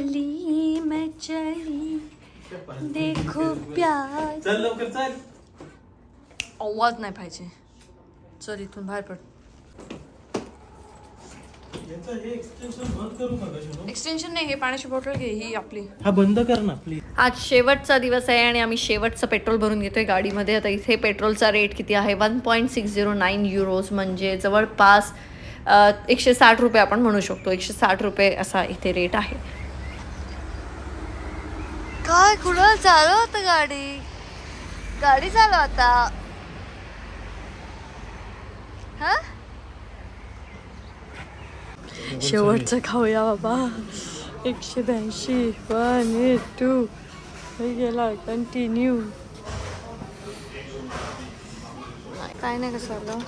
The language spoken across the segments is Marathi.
चली मैं चली देखो प्यार. चल लवकर चल. आवाज नाही पाहिजे. चल इथून बाहेर पड. एक्सटेन्शन नाही, हे पाण्याची बॉटल घे, ही आपली. हा बंद कर ना प्लीज. आज शेवटचा दिवस आहे आणि आम्ही शेवटचं पेट्रोल भरून घेतोय गाडीमध्ये. आता इथे पेट्रोलचा रेट किती आहे, 1.609 युरोज, म्हणजे जवळपास 160 रुपये आपण म्हणू शकतो. 160 रुपये असा इथे रेट आहे. काय कुणाला चालव होतं गाडी चालव आता. हा शेवटचं खाऊया बाबा. 182 182 गेला. कंटिन्यू काय नाही कसं आलं.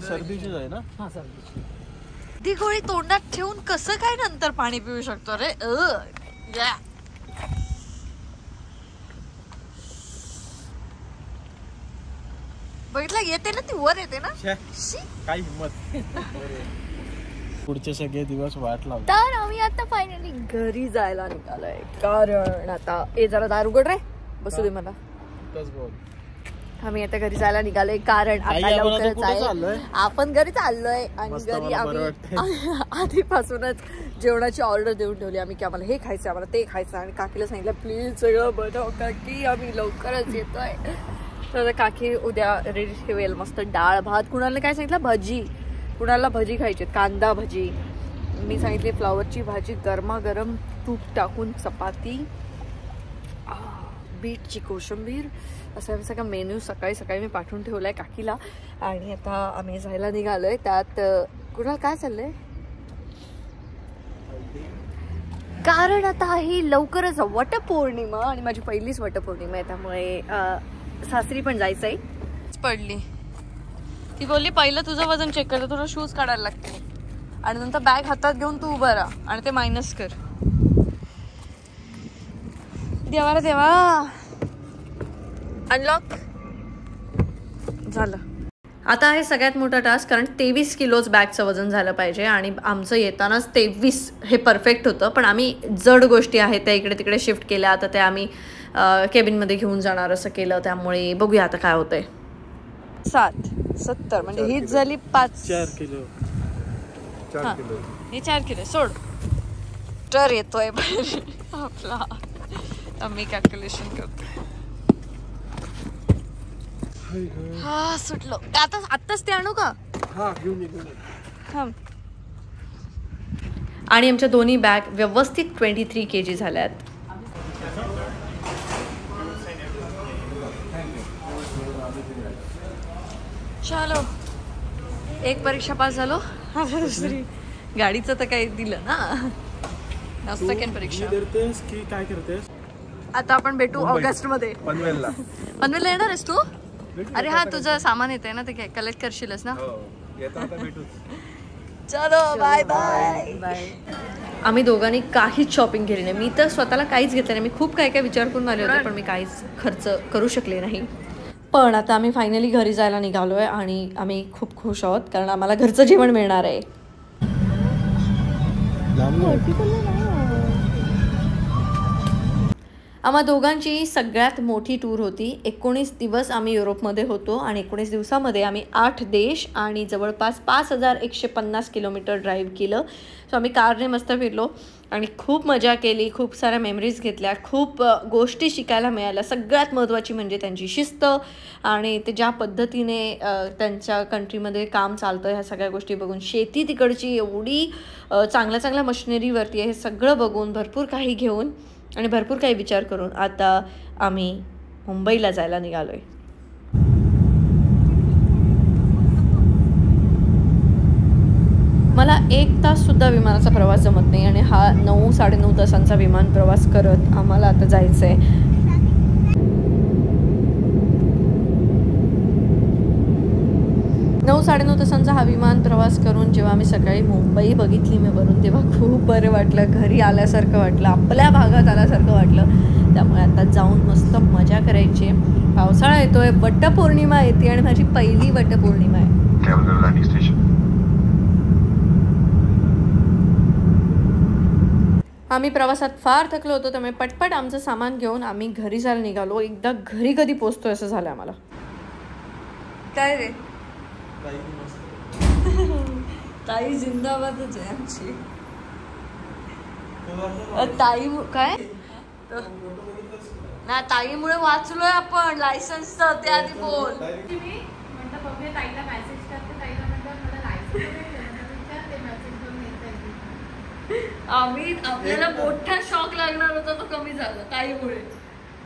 सर्दीचीच आहे ना. ती गोळी तोंडात ठेवून कसं काय नंतर पाणी पिऊ शकतो रे. बघितलं, येते ना ती, वर येते ना. काय हिम्मत. पुढचे सगळे दिवस वाट लावतो. तर आम्ही आता फायनली घरी जायला निघालोय. कारण आता जरा दार उघड रे, बसू दे मला. आम्ही आता घरी जायला निघालोय कारण आता लवकरच आहे. आपण घरी चाललोय आणि घरी आम्ही आधीपासूनच जेवणाची ऑर्डर देऊन ठेवली. आम्ही की आम्हाला हे खायचं, आम्हाला ते खायचं, आणि काकीला सांगितलं प्लीज सगळं बनव काकी, आम्ही लवकरच येतोय. तर काकी उद्या रेडी ठेवेल मस्त डाळ भात. कुणाला काय सांगितलं, भजी. कुणाला भजी खायची, कांदा भजी. मी सांगितली फ्लावरची भाजी, गरमागरम तूप टाकून चपाती, बीटची कोशिंबीर, असा सगळा मेन्यू सकाळी सकाळी मी पाठवून ठेवलाय काकीला. आणि आता आम्ही जायला निघालोय. त्यात कुणाला काय चाललंय, कारण आता ही लवकरच वटपौर्णिमा आणि माझी पहिलीच वटपौर्णिमा आहे, त्यामुळे सासरी पण जायचंय. पडली ती, बोलली पहिलं तुझं वजन चेक करतो, तुला शूज काढायला लागते आणि नंतर बॅग हातात घेऊन तू उभं राहा आणि ते मायनस कर. देवा देवा, अनलॉक झालं. आता आहे सगळ्यात मोठा टास्क, कारण 23 किलोच बॅगचं वजन झालं पाहिजे. आणि आमचं येतानाच 23 हे परफेक्ट होतं, पण आम्ही जड गोष्टी आहेत त्या इकडे तिकडे शिफ्ट केल्या. आता त्या आम्ही केबिनमध्ये घेऊन जाणार असं केलं, त्यामुळे बघूया आता काय होतंय. 770 म्हणजे हीच झाली 4 किलो. हे 4 किलो सोड. तर येतोय आपला, आम्ही कॅल्क्युलेशन करतो. हा सुटलो. आताच ते आणू का. आणि आमच्या दोन्ही बॅग व्यवस्थित 23 kg झाल्यात. चलो, एक परीक्षा पास झालो. दुसरी गाडीचं तर काही दिलं ना. सेकंड परीक्षा की काय करतेस आता. आपण भेटू ऑगस्ट मध्ये. पनवेलला येणार आहेस तू. अरे हा, तुझं सामान येत आहे ना, ते कलेक्ट करशीलच ना. चलो बाय बाय बाय. आम्ही दोघांनी काहीच शॉपिंग केली नाही. मी तर स्वतःला काहीच घेतलं नाही. मी खूप काय काय विचार करून आले होते, पण मी काहीच खर्च करू शकले नाही. पण आता आम्ही फायनली घरी जायला निघालोय आणि आम्ही खूप खुश आहोत, कारण आम्हाला घरचं जेवण मिळणार आहे. आम्हा दोघांची सगळ्यात मोठी टूर होती. 19 दिवस आम्ही युरोपमध्ये होतो आणि 19 दिवसामध्ये आम्ही 8 देश आणि जवळपास 5150 किलोमीटर ड्राईव्ह केलं. सो आम्ही कारने मस्त फिरलो आणि खूप मजा केली, खूप साऱ्या मेमरीज घेतल्या, खूप गोष्टी शिकायला मिळाल्या. सगळ्यात महत्त्वाची म्हणजे त्यांची शिस्त आणि ते ज्या पद्धतीने त्यांच्या कंट्रीमध्ये काम चालतं, ह्या सगळ्या गोष्टी बघून. शेती तिकडची एवढी चांगल्या चांगल्या मशिनरीवरती आहे, हे सगळं बघून, भरपूर काही घेऊन आणि भरपूर काही विचार करून आता आम्ही मुंबईला जायला निघालोय. मला 1 ताससुद्धा विमानाचा प्रवास जमत नाही आणि हा 9-9.5 तासांचा विमान प्रवास करत आम्हाला आता जायचं आहे. नऊ 9.5 तासांचा हा विमान प्रवास करून जेव्हा आम्ही सकाळी मुंबई बघितली मी वरून, तेव्हा खूप बरं वाटलं. घरी आल्यासारखं वाटलं, आपल्या भागात आल्यासारखं वाटलं. त्यामुळे आता जाऊन मस्त मजा करायची. पावसाळा येतोय, वटपौर्णिमा येते आणि माझी पहिली वटपौर्णिमा आहे. आम्ही प्रवासात फार थकलो होतो, त्यामुळे पटपट आमचं सामान घेऊन आम्ही घरी जायला निघालो. एकदा घरी कधी पोहोचतोय असं झालं आम्हाला. काय रे ताई जिंदाबादच आहे आमची. ताई काय ना, ताईमुळे वाचलोय आपण लायसन्सचं. ते आधी बोल. आपल्याला मोठा शॉक लागणार होता, तो कमी झाला ताईमुळे.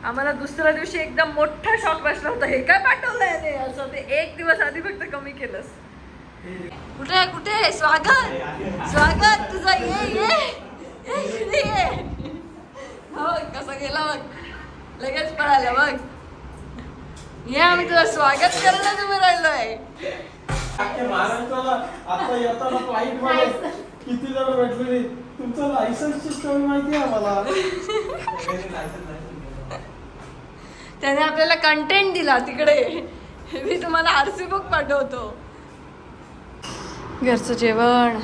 आम्हाला दुसऱ्या दिवशी एकदम मोठा शॉक बसला होता, हे काय पाठवलंय ते असं. ते एक दिवस आधी फक्त कमी केलंस. कुठे कुठे स्वागत स्वागत तुझं, ये बघ कसा गेला, बघ लगेच पळाला बघ. ये आम्ही तुझं स्वागत करायला तुम्ही राहिलोय. आता येताना फ्लाईट मध्ये किती जण भेटले, तुमचं लायसन्सची स्टोरी माहिती आहे आम्हाला. त्याने आपल्याला कंटेंट दिला तिकडे. मी तुम्हाला आरसी बुक पाठवतो. घरचं जेवण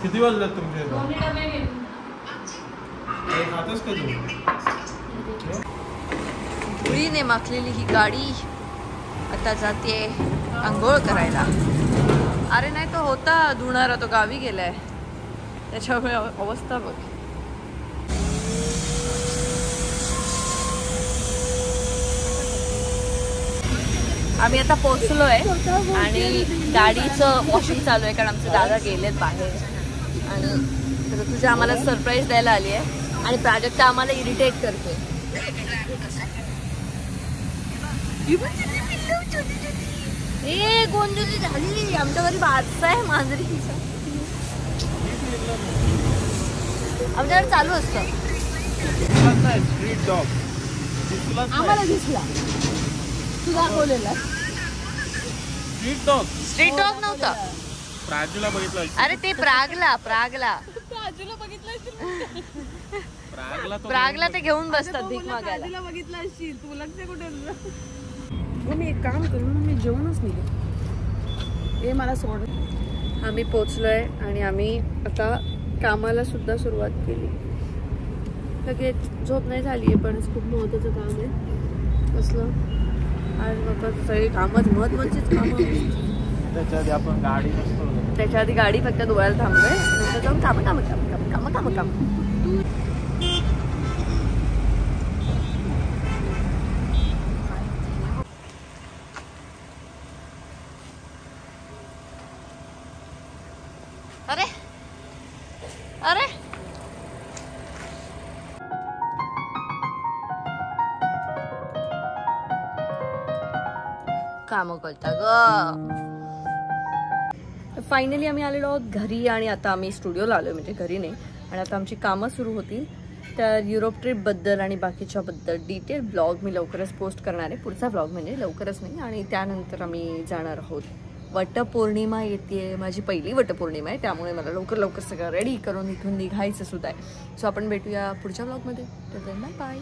किती वाजल्यात तुमच्या? पुरीने माखलेली ही गाडी आता जाते आंघोळ करायला. अरे नाही, तो होता धुणारा, तो गावी गेलाय, त्याच्यामुळे अवस्था बघ. आम्ही आता पोहोचलोय आणि गाडीचं वॉशिंग चालू आहे, कारण आमचे दादा गेलेत बाहेर. आणि तुझ्या आम्हाला सरप्राईज द्यायला आली आहे आणि प्राजक्ता आम्हाला इरिटेट करते. गोंजली झाली आमच्या घरी. बारसा आहे मांजरीचा, आमच्याकडे चालू असतं. आम्हाला दिसला, तू दाखवलेला स्ट्रीट डॉग नव्हता. प्राजूला बघितलं. अरे ते प्रागला प्रागला ते घेऊन बसतात भीक मागायला. बघितलं असशील तू, लक्ष कुठे. मी एक काम करू, मी जेवणच निघे, हे मला सोड. आम्ही पोचलोय आणि आम्ही आता कामाला सुद्धा सुरुवात केली. लगेच झोप नाही झाली आहे, पण खूप महत्त्वाचं काम आहे. कसलं आज महत्त्वाचं, सगळी कामच महत्त्वाचीच कामं. त्याच्या आधी आपण गाडी नसतो, त्याच्या आधी गाडी फक्त धुवायला थांबलोय, नंतर जाऊन काम. अरे अरे काम करता ग. फायनली आम्ही आलेलो आहोत घरी आणि आता आम्ही स्टुडिओला आलो, म्हणजे घरी नाही. आणि आता आमची कामं सुरू होतील. तर युरोप ट्रिपबद्दल आणि बाकीच्याबद्दल डिटेल ब्लॉग मी लवकरच पोस्ट करणार आहे. पुढचा ब्लॉग म्हणजे लवकरच नाही. आणि त्यानंतर आम्ही जाणार आहोत. वटपौर्णिमा येते, माझी पहिली वटपौर्णिमा आहे, त्यामुळे मला लवकर सगळं रेडी करून इथून निघायचं सुद्धा आहे. सो आपण भेटूया पुढच्या ब्लॉगमध्ये. Bye bye.